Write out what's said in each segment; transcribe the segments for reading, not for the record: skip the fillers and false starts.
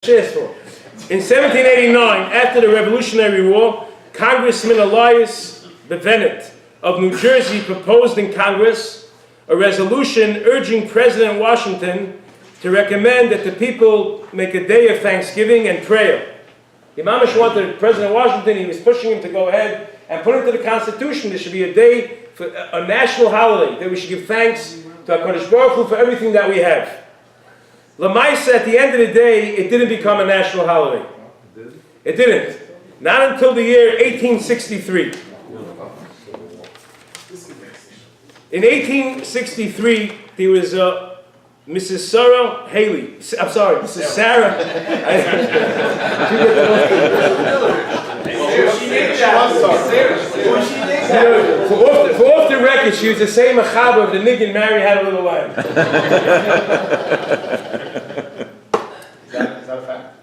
In 1789, after the Revolutionary War, Congressman Elias Bennett of New Jersey proposed in Congress a resolution urging President Washington to recommend that the people make a day of thanksgiving and prayer. The Mamash wanted President Washington, he was pushing him to go ahead and put into the Constitution there should be a day, for a national holiday, that we should give thanks to HaKadosh Baruch Hu for everything that we have. L-Meiah, at the end of the day, it didn't become a national holiday. It didn't. Not until the year 1863. In 1863, there was Mrs. Sarah Haley. I'm sorry, Mrs. Sarah. For off the record, she was the same Achaba of the Niggin Mary had a little lamb. Is that a fact?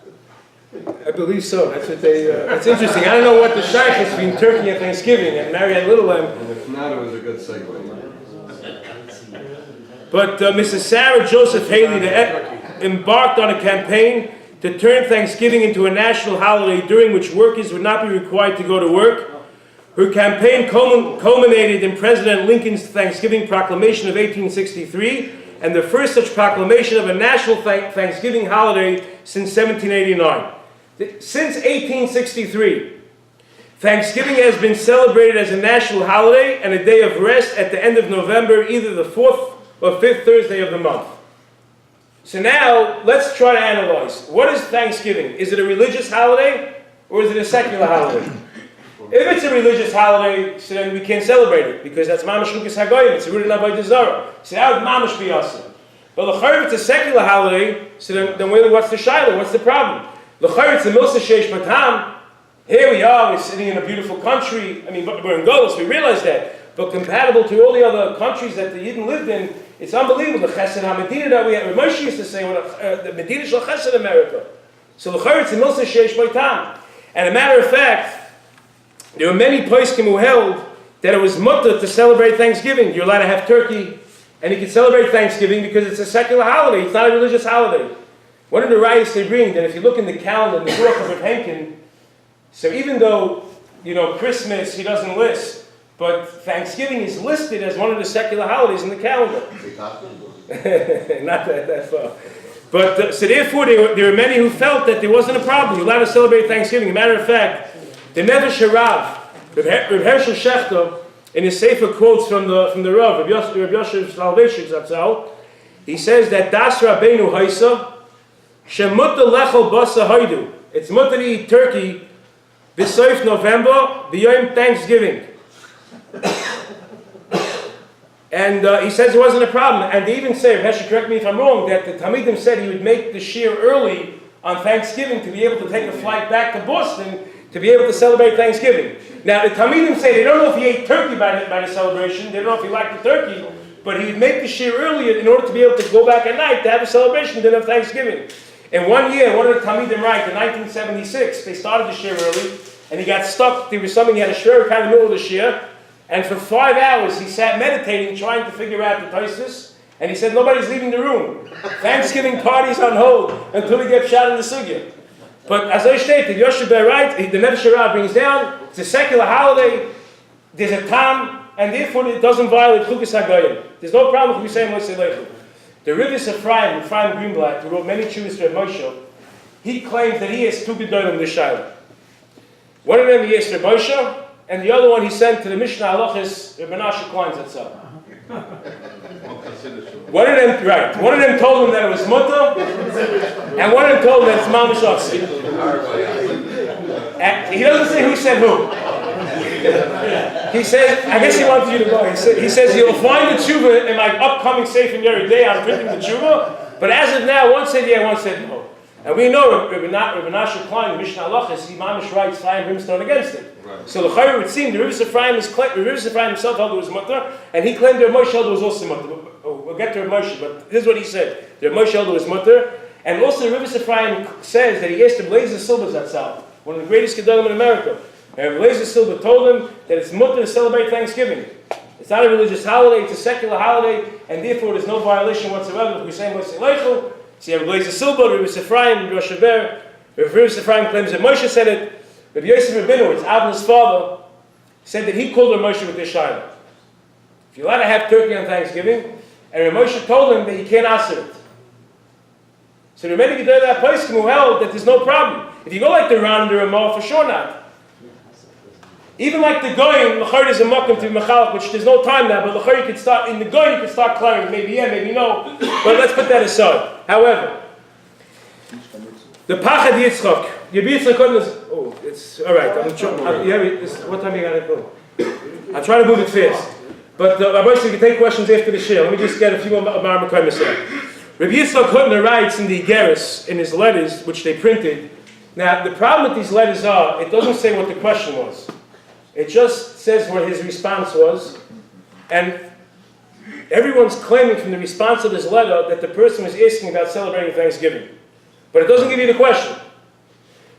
I believe so. That's what they. That's interesting. I don't know what the shaykh is between Turkey and Thanksgiving, and Mary had a little lamb. If not, it was a good segue. But Mrs. Sarah Joseph Haley embarked on a campaign to turn Thanksgiving into a national holiday during which workers would not be required to go to work. Her campaign culminated in President Lincoln's Thanksgiving Proclamation of 1863 and the first such proclamation of a national Thanksgiving holiday since 1789. Since 1863, Thanksgiving has been celebrated as a national holiday and a day of rest at the end of November, either the 4th or 5th Thursday of the month. So now, let's try to analyze. What is Thanksgiving? Is it a religious holiday or is it a secular holiday? If it's a religious holiday, so then we can't celebrate it because that's Mamash Lukas Hagoyim. It's rooted in Avodah Zarah. So that would Mamash be awesome. But l'chayr, it's a secular holiday, so then what's the shiloh? What's the problem? L'chayr, it's a milsa sheish batam. Here we are, we're sitting in a beautiful country. I mean, we're in Goldstein, we realize that. But compatible to all the other countries that the Yidden lived in, it's unbelievable. The Chesed HaMedina that we have, Moshe used to say, the Medina Shel Chesed America. So l'chayr, it's a milsa sheish batam. And a matter of fact, there were many poskim who held that it was mutter to celebrate Thanksgiving. You're allowed to have turkey, and you can celebrate Thanksgiving because it's a secular holiday. It's not a religious holiday. One of the riots they bring, that if you look in the calendar, the Boruch of Henkin, so even though, Christmas, he doesn't list, but Thanksgiving is listed as one of the secular holidays in the calendar. Not that far. But, so therefore, there were many who felt that there wasn't a problem. You're allowed to celebrate Thanksgiving. As a matter of fact, the Nefesh Harav, Reb Hershel Shechter, in his Sefer quotes from the Rav, Reb Yosef Shalveshik Zatzal, he says that Das Rabbeinu Haisa, Shemutta Lechel Basa Haidu. It's mutter to eat turkey, B'Soif November, B'Yom Thanksgiving. And he says it wasn't a problem. And they even say, Reb Hershel, correct me if I'm wrong, that the Talmidim said he would make the shir early on Thanksgiving to be able to take a flight back to Boston to be able to celebrate Thanksgiving. Now, the Talmidim say they don't know if he ate turkey by the celebration, they don't know if he liked the turkey, but he would make the shir earlier in order to be able to go back at night to have a celebration dinner of Thanksgiving. And one year, one of the Talmidim write, in 1976, they started the shir early, and he got stuck. There was something, he had a shir kind of middle of the shir, and for 5 hours he sat meditating, trying to figure out the Tosfos, and he said, nobody's leaving the room. Thanksgiving party's on hold until we get shot in the sugya. But as I stated, Yoshe right, the Nefesh Harav brings down, it's a secular holiday, there's a tam, and therefore it doesn't violate Chukas HaGoyim. There's no problem with saying Moshe Leichel. The Rivas Ephraim Greenblatt, who wrote many Chuvas to Reb Moshe, he claims that he has two Gedolim in the Shaila. One of them he has to Reb Moshe, and the other one he sent to the Mishnah Halachas, Reb Menashe Klein Zatzal. One of them told him that it was mutter, and one of them told him that it's mamash asik. He doesn't say who said who. He said, I guess he wanted you to go. He says you'll find the tshuva in my upcoming Sefer Yeri Day. I'm printing the tshuva, but as of now, one said yeah, one said no. And we know Reb Menashe Klein, Mishnah Halachas, he mamash writes fire and brimstone against it. Right. So the Chayr would seem the Rivas Ephraim himself held it was mutter, and he claimed that Moshe held it was also mutter. We'll get to Reb Moshe, but here's what he said: the Moshe held it was mutter, and also the Rivas Ephraim says that he asked the Blazer Silva Zatzal, one of the greatest gedolim in America, and Blazer Silva told him that it's mutter to celebrate Thanksgiving. It's not a religious holiday; it's a secular holiday, and therefore there's no violation whatsoever if we say Moshe Leichel. So you have Rabbi Silba, Rabbi Ephraim, Rosh Hashanah. Rabbi Ephraim claims that Moshe said it. Rabbi Yosef Rabbeinu, it's Avn's father, said that he called Moshe with this shayla. If you're allowed to have turkey on Thanksgiving, and Moshe told him that you can't answer it. So the Rebbe Gedolei that place who held that there's no problem. If you go like the Ran and the Ramah, for sure not. Even like the Goyim, L'chayr is a Mokum to Mechalach, which there's no time now, but L'chayr you could start, in the Goyim you could start clearing, maybe yeah, maybe no, but let's put that aside. However, the Pachad Yitzchak, Yabbi Yitzchak is, oh, it's, alright, what time you got to go? I'll try to move it fast. But Rabbi, you can take questions after the shir. Let me just get a few more Amar Mekayim here. Rabbi Yitzchak Hutner writes in the Igeris, in his letters, which they printed. Now, the problem with these letters are, it doesn't say what the question was. It just says what his response was. And everyone's claiming from the response of this letter that the person was asking about celebrating Thanksgiving. But it doesn't give you the question.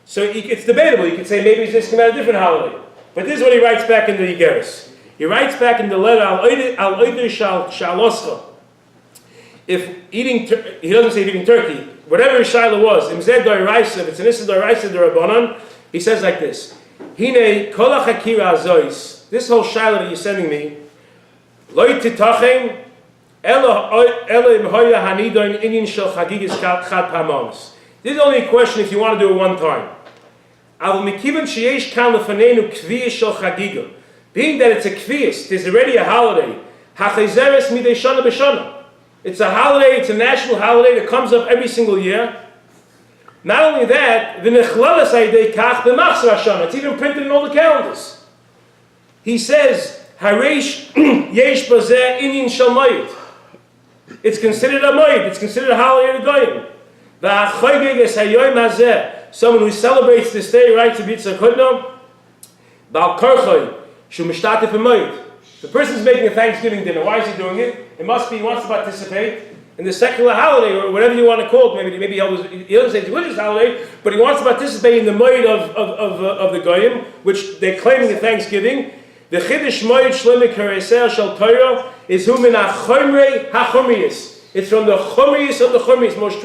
So it's debatable. You could say maybe he's asking about a different holiday. But this is what he writes back in the Igeris. He writes back in the letter, Al Oider Shaloscha. If eating, he doesn't say eating turkey, whatever his shayla was, if it's an Issa Doraisa Rabbanan, he says like this: Hine kol hachakira azois. This whole shayla that you're sending me, Lo titachem elo imhoya hanidon inyan shel chagigis chad pamos. This is only a question if you want to do it one time. Al mikivan sheyesh kan lefanenu kviyas shel chagiga. Being that it's a kviyas, there's already a holiday. Hachazeres midei shana b'shana. It's a holiday, it's a national holiday that comes up every single year. Not only that, it's even printed in all the calendars. He says, it's considered a moed, it's considered a holiday to goyim. Someone who celebrates this day, right, to be tzachudno, the person's making a Thanksgiving dinner. Why is he doing it? It must be he wants to participate in the secular holiday, or whatever you want to call it. Maybe he doesn't say it's a religious holiday, but he wants to participate in the moed of the Goyim, which they're claiming a Thanksgiving. The Chiddush Moed Shlemik Hareser Shel Torah is who min ha-chomrei ha-chomriyis. It's from the chomriyis of the chomriyis, most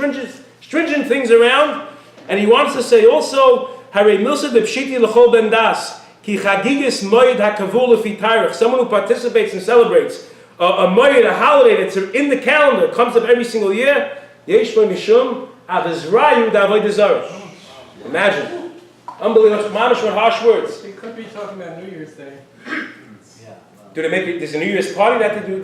stringent things around. And he wants to say also, Harei Milsa de Pshiti L'chol Ben Das. Someone who participates and celebrates a moed, a holiday that's in the calendar, comes up every single year. Imagine. Unbelievable. Mamish with harsh words. They could be talking about New Year's Day. Do they make it? There's a New Year's party that they do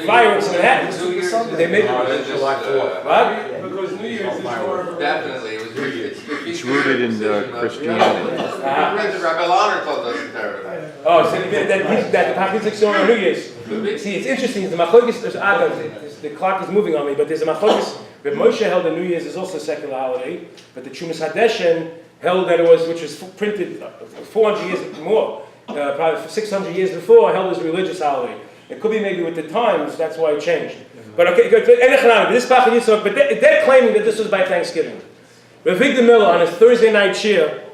fireworks in Manhattan. They make July 4th. What? Because New Year's is more of a... Definitely, it was New Year's. It's rooted in Christianity. Rabbi Lahner told us in Torah. Oh, so that the Patrick's on New Year's. See, it's interesting. The Machlokes, the clock is moving on me, but there's a Machlokes. Reb Moshe held that New Year's is also a secular holiday, but the Chumas Hadeshen held that it was, which was printed 400 years more. Probably 600 years before, held as a religious holiday. It could be maybe with the times, that's why it changed. But okay, this Pachad Yitzchak, but they're claiming that this was by Thanksgiving. Rabbi Miller on his Thursday night shir,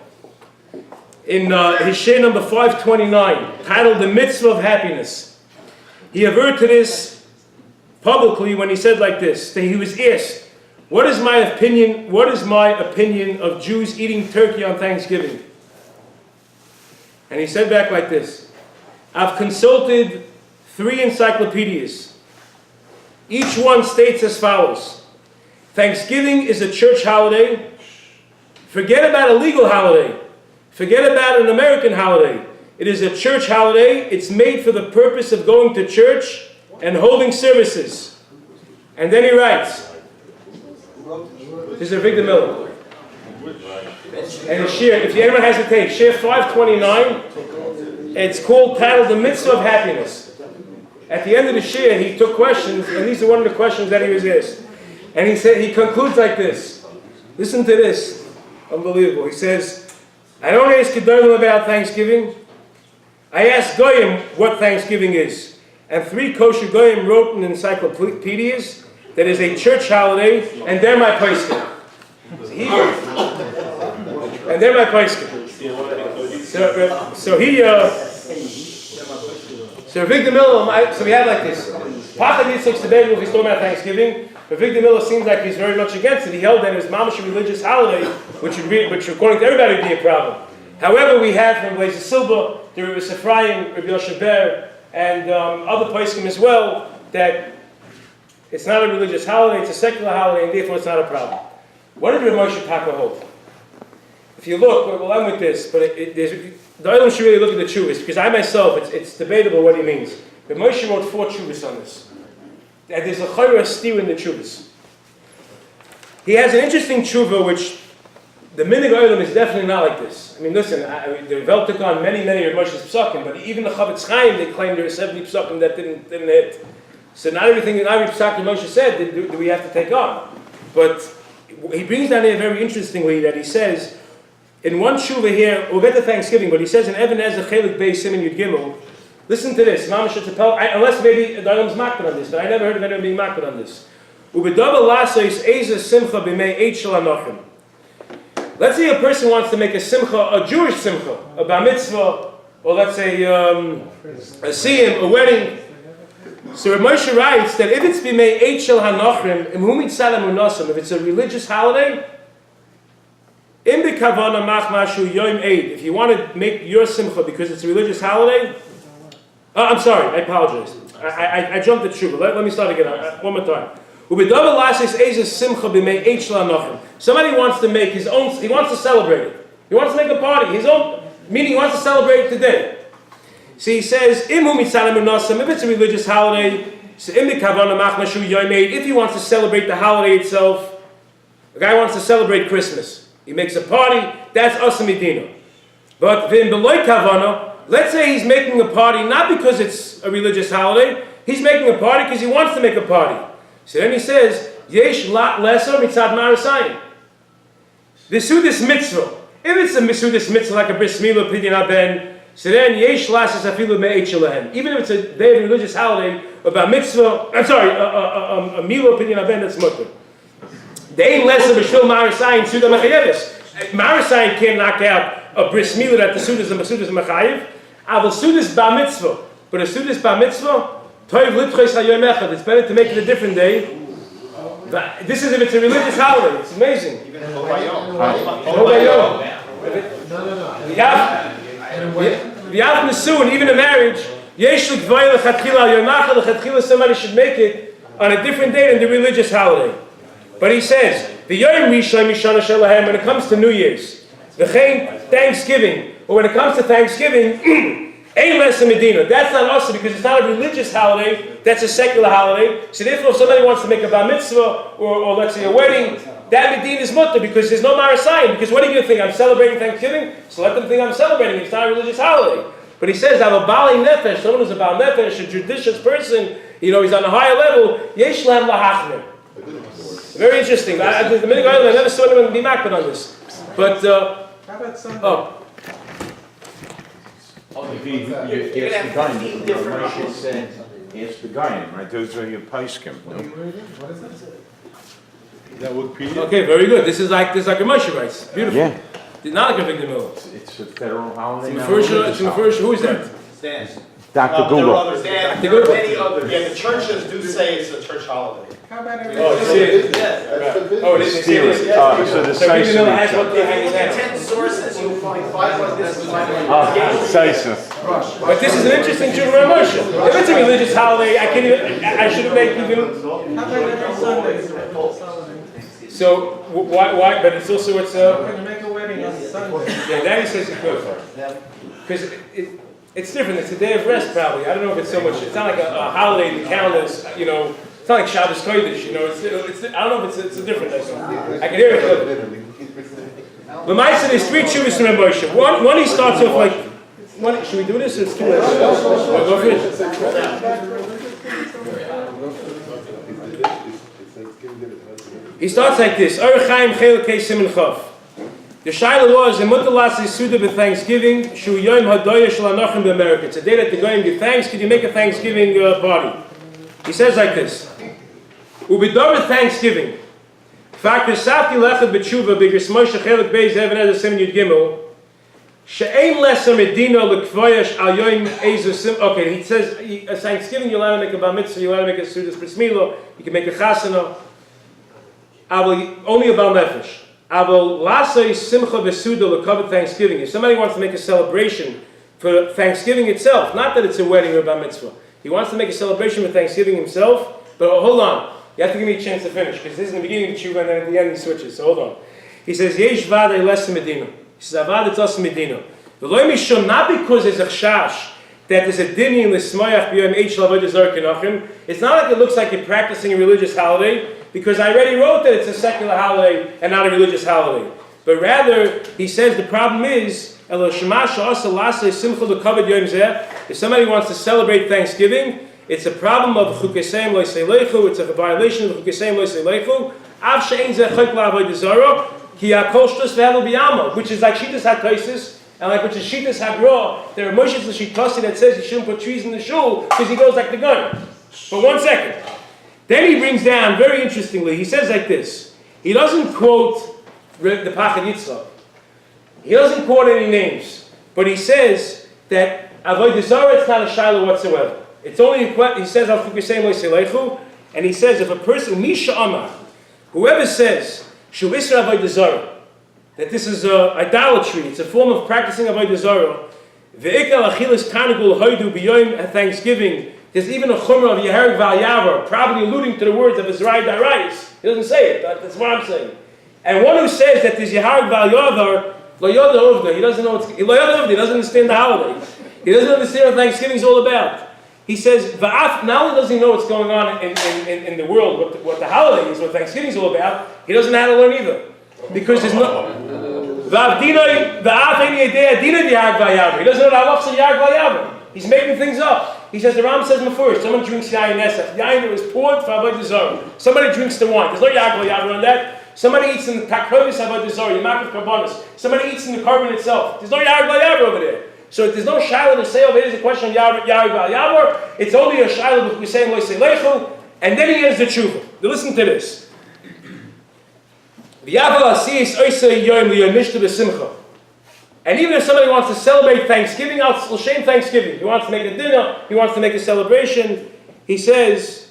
in his shir number 529, titled "The Mitzvah of Happiness," he averred to this publicly when he said like this: that he was asked, "What is my opinion? What is my opinion of Jews eating turkey on Thanksgiving?" And he said back like this: I've consulted 3 encyclopedias. Each one states as follows: Thanksgiving is a church holiday. Forget about a legal holiday. Forget about an American holiday. It is a church holiday. It's made for the purpose of going to church and holding services. And then he writes, this is Victor Miller. And share, if anyone has to take, share 529. It's titled "The Mitzvah of Happiness." At the end of the share, he took questions, and these are one of the questions that he was asked. And he said, he concludes like this. Listen to this. Unbelievable. He says, I don't ask Gedolim about Thanksgiving. I ask Goyim what Thanksgiving is. And 3 kosher Goyim wrote in encyclopedias that is a church holiday, and they're my poskim. And they're my poskim. So Victor Miller, so we have like this. Pachad Yitzchak's debatable if he's talking about Thanksgiving. But Victor Miller seems like he's very much against it. He held that it was mamash a religious holiday, which according to everybody would be a problem. However, we have from Blazer Silva, the Rabbi Ephraim, Rabbi Yosheber, and other poskim as well, that it's not a religious holiday, it's a secular holiday, and therefore it's not a problem. What did Rabbi Moshe Taka hold? If you look, well, I'm with this, but the Olam should really look at the chuvas, because I myself, it's debatable what he means. But Moshe wrote 4 chuvas on this. And there's a chayra steer in the chuvas. He has an interesting tshuva, which the minig Olam is definitely not like this. I mean, listen, the Vel took on many of Moshe's psukim, but even the Chavetz Chaim, they claim there are 70 psukim that didn't hit. So not every psukim Moshe said do we have to take on. But he brings down here very interestingly that he says, in one tshuva here, we'll get to Thanksgiving, but he says in Even Ezer Chelik Beis Siman Yud Gimel, listen to this, unless maybe the Olam's makbid on this, but I never heard of anyone being makbid on this. Let's say a person wants to make a simcha, a Jewish simcha, a bar mitzvah, or let's say a siyum, a wedding. So Rav Moshe writes that if it's b'mei eight shel hanochrim, if it's a religious holiday, if you want to make your simcha because it's a religious holiday, I'm sorry, I apologize. I jumped the tshuva. Let me start again. One more time. Somebody wants to make his own, he wants to celebrate it. He wants to make a party, his own, meaning he wants to celebrate it today. So he says, if it's a religious holiday, if he wants to celebrate the holiday itself, a guy wants to celebrate Christmas. He makes a party, that's Asa Medina. But let's say he's making a party not because it's a religious holiday, he's making a party because he wants to make a party. So then he says, Yesh lat lesser mitzad marasayim. The Sudas mitzvah. If it's a Sudas mitzvah like a bris milah pidyon haben, so then Yesh lasses afilu me'et shelahem. Even if it's a day of religious holiday, about mitzvah, a milah pidyon haben, that's mutter. They ain't lesser b'shul marasayim suda mechayeves. Marasayim can't knock out a bris milah that the Sudas and Sudas mechayev. Aval Sudas bar mitzvah. But a Sudas bar mitzvah, it's better to make it a different day. This is if it's a religious holiday. It's amazing. Even a marriage, somebody should make it on a different day than the religious holiday. But he says, when it comes to New Year's, Thanksgiving, or when it comes to Thanksgiving, ain't less than Medina. That's not awesome because it's not a religious holiday, that's a secular holiday. So therefore if somebody wants to make a bar mitzvah or let's say a wedding, that Medina is mutter because there's no marasayim. Because what are you going to think? I'm celebrating Thanksgiving? So let them think I'm celebrating. It's not a religious holiday. But he says, I'm a bali nefesh, someone who's a bal nefesh, a judicious person, he's on a higher level, yesh lahem lahachmer. Very interesting. The minute I never saw anyone be makbid on this. But, How about Sunday? If you ask the guy, Moshe said, ask the guy, right? Those are your paiskim, no? What is that? That would be okay, very good. This is like a Moshe writes. Beautiful. Yeah. Not like a Victor Miller. It's a federal holiday. It's the first, who is that? Stan. Dr. Google. There are many others. Yeah, the churches do say it's a church holiday. How about every Oh, you see it? Oh, they say this. So the So Victor Miller has what they hang Look at down. 10 sources, you'll find 5 like this. But this is an interesting Judah Moshe. If it's a religious holiday, I shouldn't make even. How about every Sunday? So why? But it's also We're going to make a wedding on Sunday. Yeah, that he says it could. Because it's different. It's a day of rest, probably. I don't know if it's so much. It's not like a holiday in the calendars. It's not like Shabbos Kodesh. It's I don't know if it's a different. I can hear it. But my son is 3 chuvas from Rabbi Moshe. One he starts off like. Should we do this or it's too late? Go for it. He starts like this. The Shaila was in Mutalas Suda with Thanksgiving. Shu Yom Hadoya Shalanachim America. It's a day that the Goyim give thanks. Could you make a Thanksgiving party? He says like this. Ubidor Thanksgiving. Factor Safti Lechad B'Tshuva B'Gris Moshe Chelik Beis Even Ezer Siman Yud Gimel. She'ein Lesser Medina L'Kvoyash Al Yom Ezer Sim. Okay, he says Thanksgiving you're allowed to make a bar mitzvah, you're allowed to make a Sudas Bris Milah, you can make a chasana. only about nefesh. Thanksgiving. If somebody wants to make a celebration for Thanksgiving itself, not that it's a wedding or bar mitzvah, he wants to make a celebration for Thanksgiving himself. But hold on, you have to give me a chance to finish because this is in the beginning of the tshuva and then at the end he switches. So hold on. He says, "Yesh v'adei less medina." He says, "Avad it's us medina." Not because there's a chash that there's a dini in the smayach b'yom eight shel avodah zarah kenachim. It's not like it looks like you're practicing a religious holiday, because I already wrote that it's a secular holiday and not a religious holiday. But rather, he says the problem is, if somebody wants to celebrate Thanksgiving, it's a problem of chukesem lo seilechu, it's a violation of chukesem lo seilechu, av she'ein zeh chok la'avodah zarah, ki hakol shtus v'helu b'yamo, which is like Shitas HaTaisis, and like which is Shitas HaGra. There are Moshes L'Shitasi that says you shouldn't put trees in the shul because he goes like the gun. But 1 second. Then he brings down, very interestingly, he says like this. He doesn't quote the Pachad Yitzchak. He doesn't quote any names. But he says that Avodah Zarah, it's not a shiloh whatsoever. It's only, he says, and he says, if a person, Misha Amar, whoever says, Shu Isra Avodah Zarah, that this is idolatry, it's a form of practicing Avodah Zarah, Ve'ikal Achilas Tanigul Hoidu B'yoyim at Thanksgiving, there's even a chumrah of Yehareg V'Ayavar, probably alluding to the words of Ezrai Darais. He doesn't say it, but that's what I'm saying. And one who says that there's Yehareg V'Ayavar, Lo Yoda Uvda, he doesn't know he doesn't understand the holiday. He doesn't understand what Thanksgiving is all about. He says, not only does he know what's going on in the world, what the holiday is, what Thanksgiving is all about, he doesn't know how to learn either. Because there's no... He doesn't know the halachas of Yehareg V'Ayavar. He's making things up. He says, the Ram says first, someone drinks yayin nesach. Yayin that was poured for Avodah Zarah. Somebody drinks the wine. There's no Yehareg V'Ayavar on that. Somebody eats in the takrovis Avodah Zarah, Yom Karbonos. Somebody eats in the carbon itself. There's no Yehareg V'Ayavar over there. So if there's no shiloh to say over here is a question of Yehareg V'Ayavar, it's only a shiloh that we say lo seilechu, and then he ends the tshuva. Now listen to this. V'yavel asiyis oisei yom liyomishta b'simcha. And even if somebody wants to celebrate Thanksgiving, L'shem Thanksgiving, he wants to make a dinner, he wants to make a celebration, he says,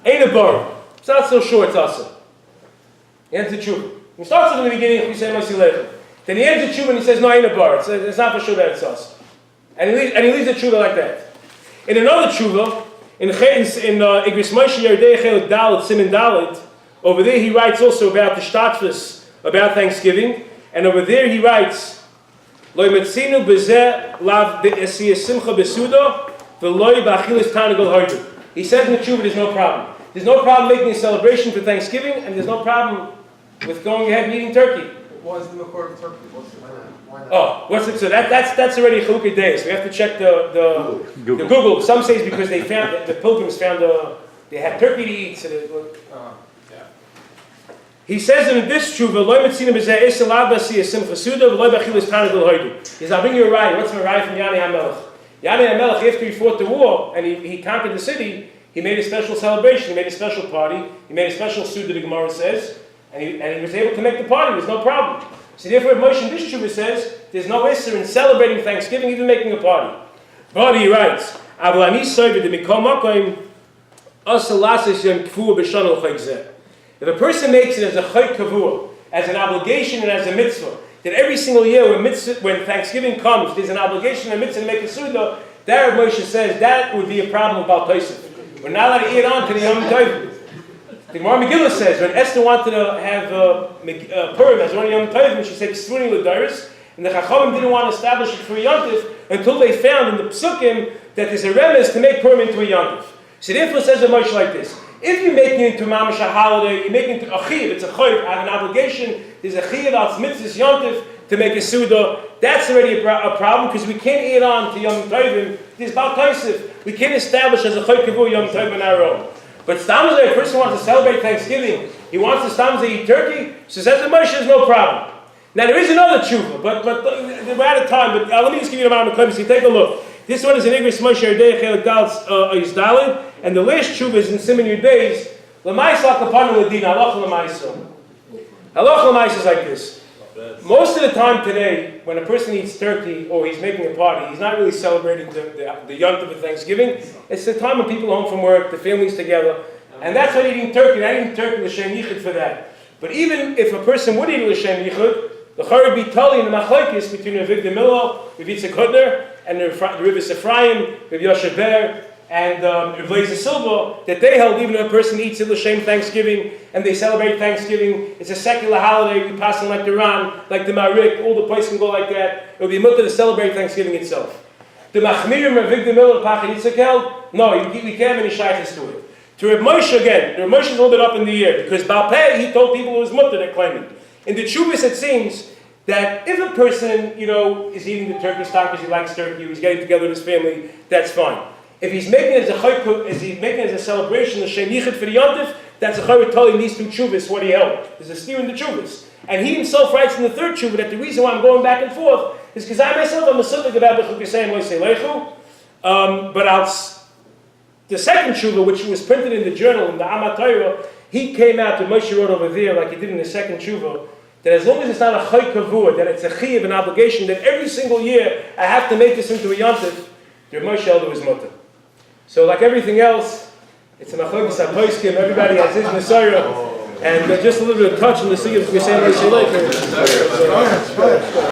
ain't a bar. It's not so sure it's asa. He ends the tshuva. He starts from the beginning, he says, then he ends the tshuva and he says, no, ain't a bar. It's not for sure that it's asa. And he leaves the tshuva like that. In another tshuva, in Igris Moshe Yerdei Chelik Dalet, Siman Dalet, over there he writes also about the shtatfus, about Thanksgiving. And over there he writes, Lo metzinu bezeh lav be'esiyah simcha besudo v'loi b'achilas tanigol hardu. He says in the tshuva there's no problem. There's no problem making a celebration for Thanksgiving, and there's no problem with going ahead and eating turkey. Why is the Makor of turkey? Why not? Oh, so that's already Chalukei Deis. We have to check the Google. Some say it's because they found the pilgrims found they had turkey to eat. So he says in this tshuva, Lo metzinu bezeh esa lav be'esiyah simcha suda v'loi b'achilas tanigol hardu. He says, I'll bring you a raya. What's my raya from Yanei HaMelech? Yanei HaMelech, after he fought the war and he conquered the city, he made a special celebration, he made a special party, he made a special suda, the Gemara says, and he was able to make the party, there's no problem. So therefore, Moshe in this tshuva says, there's no issur in celebrating Thanksgiving, even making a party. But he writes, Aval ani soivid mikol makom asa lasis yom kavua b'shana l'chayk zeh. If a person makes it as a chayk kavua, as an obligation and as a mitzvah, that every single year when Thanksgiving comes, there's an obligation and a mitzvah to make a suda, there Moshe says that would be a problem about Tosef. We're not allowed to eat on to the Yom Tov. The Gemara Megillah says when Esther wanted to have Purim as one Yom Tov, she said Ksvuni l'Dairis, and the Chachamim didn't want to establish it for a Yom Tov until they found in the Psukim that there's a remez to make Purim into a Yom Tov. So therefore says the Moshe like this: if you make it into mamash a holiday, you make it into a chiyuv, it's a chayv, I have an obligation. There's a chiyuv al mitzvahs Yom Tov to make a suda. That's already a problem because we can't eat on to Yom Tovim. There's Baal Tosef. We can't establish as a chayv kavur Yom Tov on our own. But stamazay, a person wants to celebrate Thanksgiving, he wants to stamazay eat turkey, so says the Moshe, there's no problem. Now there is another tshuva, but we're out of time, but let me just give you the amount of claims. So take a look. This one is in Igris Moshe Yerdei Chelik Dalet, and the last tshuva is in Siman Yud Beis, L'maisa kapanu l'dina, halach l'maisa. Halach l'maisa is like this. Most of the time today, when a person eats turkey or he's making a party, he's not really celebrating the Yom Tov of Thanksgiving. It's the time when people are home from work, the family's together. And that's why eating turkey. I eating turkey l'shem yichud for that. But even if a person would eat l'shem yichud, the Chari be tali in the machlokes between Rav Milo, Rav Yitzchak Hutner, and the Rav Ephraim, Rav Yoshe Ber, and Rav Leizer Silva, that they held even if a person eats it l'shem Thanksgiving and they celebrate Thanksgiving, it's a secular holiday. We pass on like the Ran, like the Marik, all the places can go like that. It would be mutter to celebrate Thanksgiving itself. The Machmirim Rav Milo, Pachad Yitzchak held, no, we can't have any shaykhs to it. To Rav Moshe again, Rav Moshe is a little bit up in the air because Baal Peh, he told people it was mutter that claimed it. In the Chuvas, it seems that if a person, is eating the turkey stock because he likes turkey, he's getting together with his family, that's fine. If he's making it as a chayk, as a celebration, the Shem Yichud for the Yontif, that's a chayk telling these two chuvas what he held. There's a steer in the chuvas. And he himself writes in the third chuva that the reason why I'm going back and forth is because I myself am a subject about the chukasei moisei lechu. But the second chuva, which was printed in the journal, in the Amat Torah, he came out to Moshe wrote over there, like he did in the second chuva, that as long as it's not a chayk kavur, that it's a chiyuv, an obligation, that every single year I have to make this into a yontif, the Moshe elder was mutter. So like everything else, it's a machlokes hapoiskim, everybody has his Messiah, and just a little bit of touch on the sea of Gesem Yisrael.